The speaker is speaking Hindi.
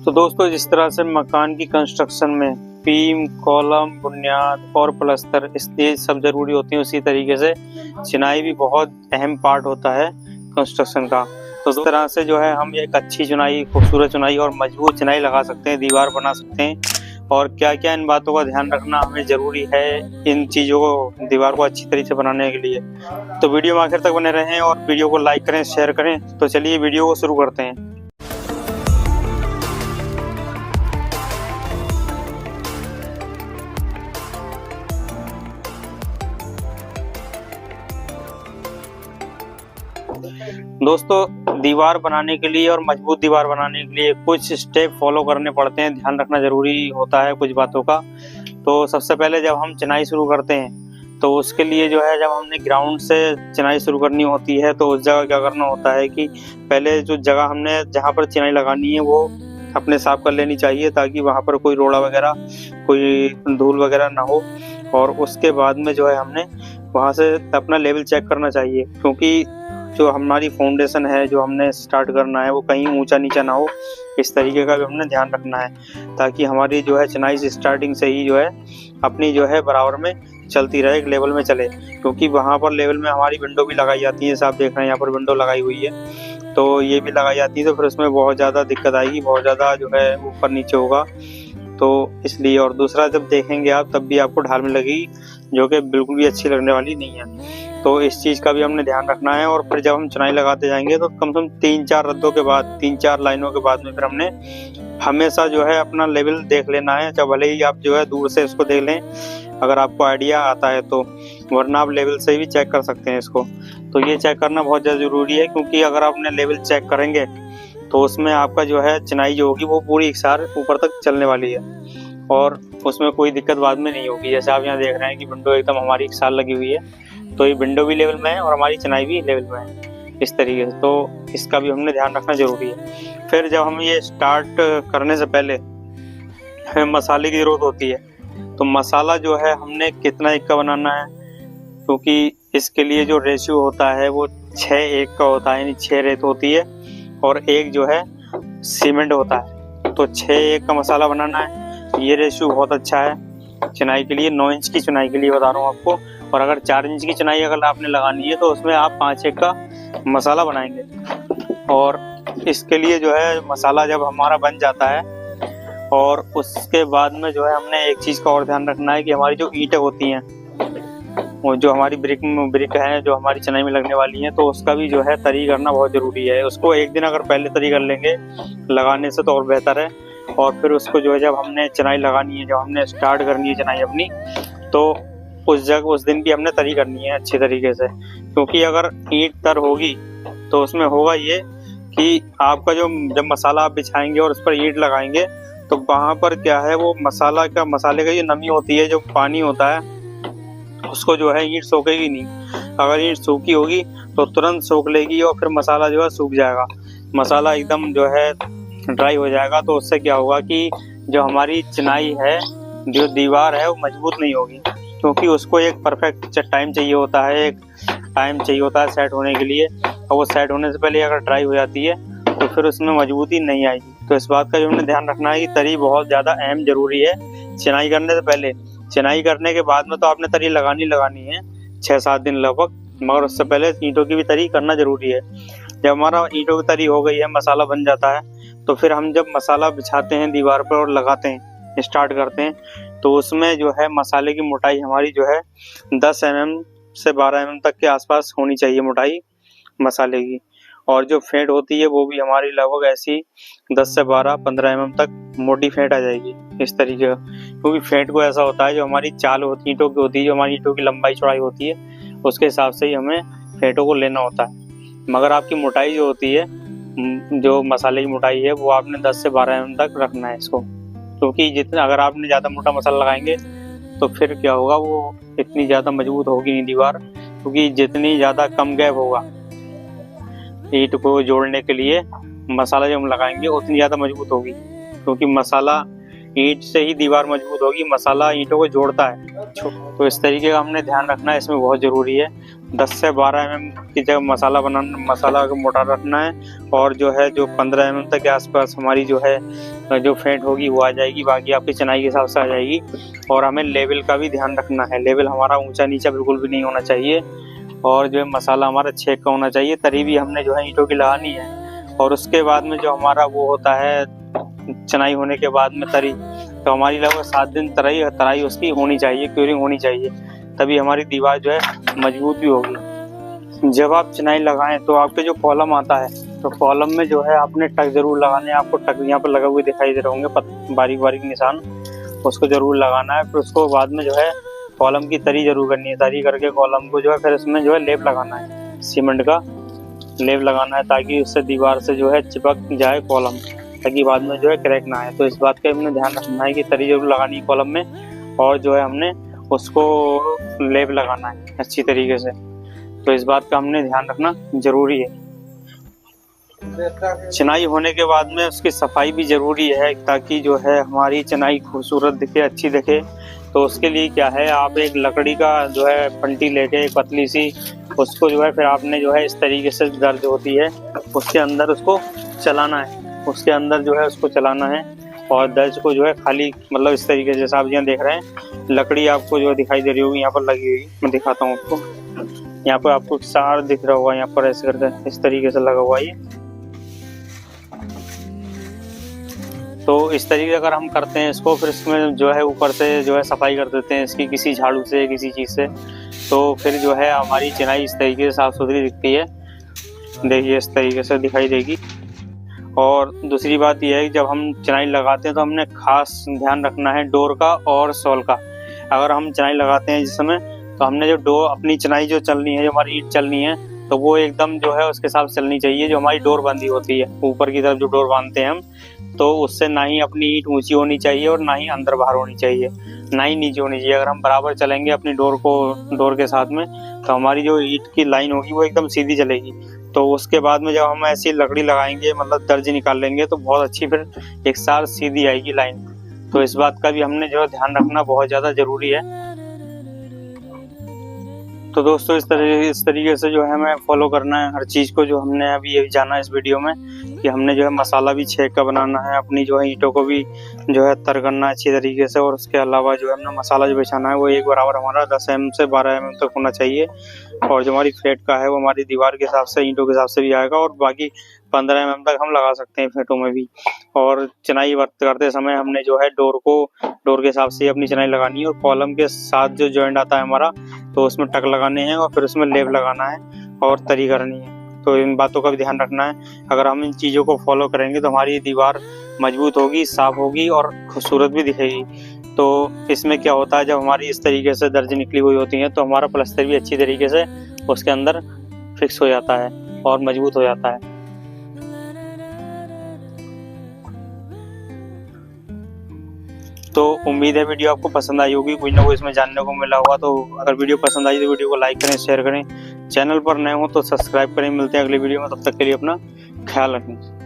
तो दोस्तों, जिस तरह से मकान की कंस्ट्रक्शन में बीम, कॉलम, बुनियाद और प्लास्टर इसलिए सब जरूरी होती है, उसी तरीके से चिनाई भी बहुत अहम पार्ट होता है कंस्ट्रक्शन का। तो इस तरह से जो है हम एक अच्छी चुनाई, खूबसूरत चुनाई और मजबूत चिनाई लगा सकते हैं, दीवार बना सकते हैं। और क्या क्या इन बातों का ध्यान रखना हमें जरूरी है इन चीज़ों को, दीवार को अच्छी तरीके से बनाने के लिए। तो वीडियो में आखिर तक बने रहें और वीडियो को लाइक करें, शेयर करें। तो चलिए वीडियो को शुरू करते हैं। दोस्तों, दीवार बनाने के लिए और मजबूत दीवार बनाने के लिए कुछ स्टेप फॉलो करने पड़ते हैं, ध्यान रखना जरूरी होता है कुछ बातों का। तो सबसे पहले जब हम चिनाई शुरू करते हैं तो उसके लिए जो है, जब हमने ग्राउंड से चिनाई शुरू करनी होती है तो उस जगह क्या करना होता है कि पहले जो जगह हमने जहाँ पर चिनाई लगानी है वो अपने साफ कर लेनी चाहिए, ताकि वहाँ पर कोई रोड़ा वगैरह, कोई धूल वगैरह ना हो। और उसके बाद में जो है हमने वहाँ से अपना लेवल चेक करना चाहिए, क्योंकि जो हमारी फाउंडेशन है, जो हमने स्टार्ट करना है, वो कहीं ऊंचा नीचा ना हो। इस तरीके का भी हमने ध्यान रखना है, ताकि हमारी जो है चिनाई स्टार्टिंग से ही जो है अपनी जो है बराबर में चलती रहे, एक लेवल में चले। क्योंकि वहाँ पर लेवल में हमारी विंडो भी लगाई जाती है, जैसे आप देख रहे हैं यहाँ पर विंडो लगाई हुई है, तो ये भी लगाई जाती है। तो फिर उसमें बहुत ज़्यादा दिक्कत आएगी, बहुत ज़्यादा जो है ऊपर नीचे होगा, तो इसलिए। और दूसरा, जब देखेंगे आप तब भी आपको ढाल में लगेगी, जो कि बिल्कुल भी अच्छी लगने वाली नहीं है। तो इस चीज़ का भी हमने ध्यान रखना है। और फिर जब हम चुनाई लगाते जाएंगे तो कम से कम 3-4 रद्दों के बाद, 3-4 लाइनों के बाद में फिर हमने हमेशा जो है अपना लेवल देख लेना है। चाहे भले ही आप जो है दूर से इसको देख लें, अगर आपको आइडिया आता है तो, वरना आप लेवल से भी चेक कर सकते हैं इसको। तो ये चेक करना बहुत ज़्यादा ज़रूरी है, क्योंकि अगर आप अपने लेवल चेक करेंगे तो उसमें आपका जो है चिनाई जो होगी वो पूरी एकसार ऊपर तक चलने वाली है, और उसमें कोई दिक्कत बाद में नहीं होगी। जैसे आप यहाँ देख रहे हैं कि विंडो एकदम हमारी एकसार लगी हुई है, तो ये विंडो भी लेवल में है और हमारी चिनाई भी लेवल में है, इस तरीके से। तो इसका भी हमने ध्यान रखना जरूरी है। फिर जब हम ये स्टार्ट करने से पहले हमें मसाले की ज़रूरत होती है। तो मसाला जो है हमने कितना एक का बनाना है, क्योंकि इसके लिए जो रेशियो होता है वो 6:1 का होता है, यानी 6 रेत होती है और 1 जो है सीमेंट होता है। तो 6:1 का मसाला बनाना है। ये रेशियो बहुत अच्छा है चिनाई के लिए, 9 इंच की चिनाई के लिए बता रहा हूँ आपको। और अगर 4 इंच की चिनाई अगर आपने लगानी है तो उसमें आप 5:1 का मसाला बनाएंगे। और इसके लिए जो है मसाला जब हमारा बन जाता है, और उसके बाद में जो है हमने एक चीज़ का और ध्यान रखना है कि हमारी जो ईंटें होती हैं, वो जो हमारी ब्रिक है, जो हमारी चिनाई में लगने वाली हैं, तो उसका भी जो है तरी करना बहुत ज़रूरी है। उसको एक दिन अगर पहले तरी कर लेंगे लगाने से तो और बेहतर है। और फिर उसको जो है जब हमने चिनाई लगानी है, जब हमने स्टार्ट करनी है चिनाई अपनी, तो उस दिन भी हमने तरी करनी है अच्छी तरीके से। क्योंकि अगर ईंट तर होगी तो उसमें होगा ये कि आपका जो, जब मसाला आप बिछाएंगे और उस पर ईंट लगाएंगे, तो वहाँ पर क्या है, वो मसाले का जो नमी होती है, जो पानी होता है, उसको जो है ईंट सोखेगी नहीं। अगर ईंट सूखी होगी तो तुरंत सोख लेगी और फिर मसाला जो है सूख जाएगा, मसाला एकदम जो है ड्राई हो जाएगा। तो उससे क्या होगा कि जो हमारी चिनाई है, जो दीवार है, वो मजबूत नहीं होगी, क्योंकि उसको एक परफेक्ट टाइम चाहिए होता है, एक टाइम चाहिए होता है सेट होने के लिए। और वो सेट होने से पहले अगर ड्राई हो जाती है तो फिर उसमें मजबूती नहीं आएगी। तो इस बात का जो हमने ध्यान रखना है कि तरी बहुत ज़्यादा अहम जरूरी है चिनाई करने से पहले। चिनाई करने के बाद में तो आपने तरी लगानी है 6-7 दिन लगभग, मगर उससे पहले ईंटों की भी तरी करना जरूरी है। जब हमारा ईंटों की तरी हो गई है, मसाला बन जाता है, तो फिर हम जब मसाला बिछाते हैं दीवार पर और लगाते हैं, स्टार्ट करते हैं, तो उसमें जो है मसाले की मोटाई हमारी जो है 10 mm से 12 mm तक के आसपास होनी चाहिए मोटाई मसाले की। और जो फेंट होती है वो भी हमारी लगभग ऐसी 10 से 12-15 mm तक मोटी फेंट आ जाएगी, इस तरीके का। क्योंकि फेंट को ऐसा होता है, जो हमारी चाल होती है ईंटों की होती है, जो हमारी ईंटों की लंबाई चौड़ाई होती है, उसके हिसाब से ही हमें फेंटों को लेना होता है। मगर आपकी मोटाई जो होती है, जो मसाले की मोटाई है, वो आपने 10 से 12 mm तक रखना है इसको। क्योंकि जितना अगर आपने ज़्यादा मोटा मसाला लगाएंगे तो फिर क्या होगा, वो इतनी ज़्यादा मजबूत होगी नहीं दीवार। क्योंकि जितनी ज़्यादा कम गैप होगा ईंट को जोड़ने के लिए, मसाला जब हम लगाएंगे उतनी ज़्यादा मजबूत होगी। क्योंकि मसाला ईंट से ही दीवार मजबूत होगी, मसाला ईंटों को जोड़ता है। तो इस तरीके का हमने ध्यान रखना है, इसमें बहुत ज़रूरी है। 10 से 12 mm की जगह मसाला का मोटार रखना है, और जो है जो 15 mm तक के आसपास हमारी जो है जो फेंट होगी वो आ जाएगी, बाकी आपकी चनाई के हिसाब से आ जाएगी। और हमें लेवल का भी ध्यान रखना है, लेवल हमारा ऊंचा नीचा बिल्कुल भी नहीं होना चाहिए, और जो है मसाला हमारा छेक का होना चाहिए। तरी भी हमने जो है ईंटों की लगानी है। और उसके बाद में जो हमारा वो होता है चनाई होने के बाद में तरी, तो हमारी लगभग 7 दिन तराई उसकी होनी चाहिए, क्यूरिंग होनी चाहिए, तभी हमारी दीवार जो है मजबूत भी होगी। जब आप चनाई लगाएं तो आपके जो कॉलम आता है, तो कॉलम में जो है आपने टक जरूर लगाने हैं। आपको टक यहाँ पर लगे हुए दिखाई दे रहे होंगे बारीक बारीक निशान, उसको जरूर लगाना है। फिर उसको बाद में जो है कॉलम की तरी जरूर करनी है। तरी करके कॉलम को जो है फिर इसमें जो है लेप लगाना है, सीमेंट का लेप लगाना है, ताकि उससे दीवार से जो है चिपक जाए कॉलम, ताकि बाद में जो है क्रैक ना आए। तो इस बात का हमने ध्यान रखना है कि तरी जरूर लगानी है कॉलम में, और जो है हमने उसको लेप लगाना है अच्छी तरीके से। तो इस बात का हमने ध्यान रखना जरूरी है। चनाई होने के बाद में उसकी सफाई भी जरूरी है, ताकि जो है हमारी चनाई खूबसूरत दिखे, अच्छी दिखे। तो उसके लिए क्या है, आप एक लकड़ी का जो है पलटी लेके एक पतली सी, उसको जो है फिर आपने जो है इस तरीके से दर्ज होती है उसके अंदर उसको चलाना है, उसके अंदर जो है उसको चलाना है। और दर्ज को जो है खाली मतलब इस तरीके से, जैसा आप यहाँ देख रहे हैं लकड़ी आपको जो दिखाई दे रही होगी यहाँ पर लगी हुई, मैं दिखाता हूँ आपको। यहाँ पर आपको सार दिख रहा होगा, यहाँ पर ऐसे करके इस तरीके से लगा हुआ ये। तो इस तरीके अगर हम करते हैं इसको, फिर इसमें जो है ऊपर से जो है सफाई कर देते हैं इसकी किसी झाड़ू से किसी चीज़ से, तो फिर जो है हमारी चनाई इस तरीके से साफ़ सुथरी दिखती है। देखिए इस तरीके से दिखाई देगी। और दूसरी बात यह है कि जब हम चनाई लगाते हैं तो हमने खास ध्यान रखना है डोर का और सोल का। अगर हम चनाई लगाते हैं जिस समय, तो हमने जो डोर अपनी चनाई जो चलनी है, जो हमारी ईंट चलनी है, तो वो एकदम जो है उसके हिसाब से चलनी चाहिए। जो हमारी डोर बंधी होती है ऊपर की तरफ जो डोर बांधते हैं हम, तो उससे ना ही अपनी ईंट ऊंची होनी चाहिए और ना ही अंदर बाहर होनी चाहिए, ना ही नीचे होनी चाहिए। अगर हम बराबर चलेंगे अपनी डोर के साथ में, तो हमारी जो ईंट की लाइन होगी वो एकदम सीधी चलेगी। तो उसके बाद में जब हम ऐसी लकड़ी लगाएंगे, मतलब दर्ज निकाल लेंगे, तो बहुत अच्छी फिर एक साथ सीधी आएगी लाइन। तो इस बात का भी हमने जो ध्यान रखना बहुत ज़्यादा ज़रूरी है। तो दोस्तों इस तरीके से जो है हमें फॉलो करना है हर चीज़ को, जो हमने अभी ये जाना इस वीडियो में कि हमने जो है मसाला भी छेक का बनाना है, अपनी जो है ईंटों को भी जो है तर करना है अच्छी तरीके से। और उसके अलावा जो है हमने मसाला जो बिछाना है वो एक बराबर हमारा 10 mm से 12 mm तक होना चाहिए। और जो हमारी फेंट का है वो हमारी दीवार के हिसाब से, ईंटों के हिसाब से भी आएगा, और बाकी 15 mm तक हम लगा सकते हैं फेंटों में भी। और चनाई करते समय हमने जो है डोर के हिसाब से अपनी चनाई लगानी है, और कॉलम के साथ जो जॉइंट आता है हमारा, तो उसमें टक लगाने हैं और फिर उसमें लेप लगाना है और तरी करनी है। तो इन बातों का भी ध्यान रखना है। अगर हम इन चीज़ों को फॉलो करेंगे तो हमारी दीवार मजबूत होगी, साफ होगी और खूबसूरत भी दिखेगी। तो इसमें क्या होता है, जब हमारी इस तरीके से दर्ज निकली हुई होती हैं, तो हमारा प्लास्टर भी अच्छी तरीके से उसके अंदर फिक्स हो जाता है और मजबूत हो जाता है। तो उम्मीद है वीडियो आपको पसंद आई होगी, कुछ ना कुछ इसमें जानने को मिला होगा। तो अगर वीडियो पसंद आई तो वीडियो को लाइक करें, शेयर करें, चैनल पर नए हो तो सब्सक्राइब करें। मिलते हैं अगली वीडियो में, तब तक के लिए अपना ख्याल रखें।